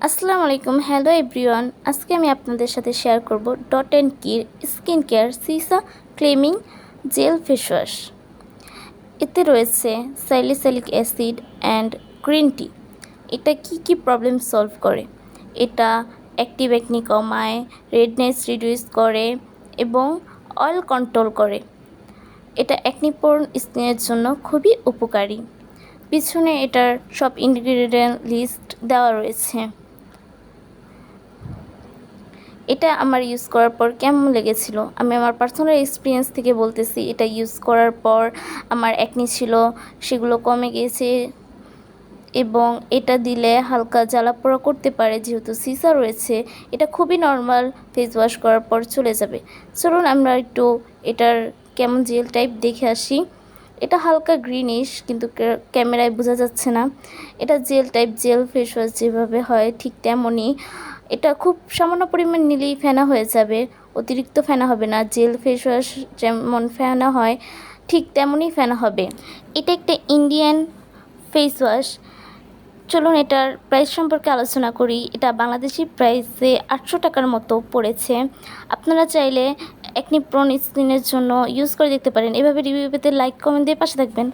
আসসালামু আলাইকুম, hello everyone. আজকে আমি আপনাদের সাথে শেয়ার করব ডট অ্যান্ড কির skin care cica calming gel face wash. এতে রয়েছে salicylic acid and green tea. এটা কি প্রবলেম সলভ করে? এটা অ্যাক্টিভ অ্যাকনি কমায়, রেডনেস রিডিউস করে এবং অয়েল কন্ট্রোল করে। এটা অ্যাকনি প্রোন স্কিনের জন্য খুবই উপকারী। পিছনে এটার সব ইনগ্রিডিয়েন্ট লিস্ট দেওয়া রয়েছে। এটা আমার ইউজ করার পর কেমন লেগেছিল আমি আমার পার্সোনাল এক্সপিরিয়েন্স থেকে বলতেছি। এটা ইউজ করার পর আমার অ্যাকনি ছিল সেগুলো কমে গিয়েছে এবং এটা দিলে হালকা জ্বালাপোড়া করতে পারে, যেহেতু সিসা রয়েছে। এটা খুবই নর্মাল, ফেস ওয়াশ করার পর চলে যাবে। চলুন আমরা একটু এটার কেমন জেল টাইপ দেখে আসি। এটা হালকা গ্রিনিশ, কিন্তু ক্যামেরায় বোঝা যাচ্ছে না। এটা gel type, gel face wash যেভাবে হয় ঠিক তেমনই। এটা খুব সামান্য পরিমাণ নিলেই ফেনা হয়ে যাবে, অতিরিক্ত ফেনা হবে না। জেল ফেস ওয়াশ যেমন ফেনা হয় ঠিক তেমনই ফেনা হবে। এটা একটা ইন্ডিয়ান ফেস ওয়াশ। চলুন এটার প্রাইস সম্পর্কে আলোচনা করি। এটা বাংলাদেশি প্রাইসে 800 টাকার মতো পড়েছে। আপনারা চাইলে অ্যাকনি প্রোন স্কিনের জন্য ইউজ করে দেখতে পারেন। এভাবে রিভিউ পেতে লাইক কমেন্ট দিয়ে পাশে থাকবেন।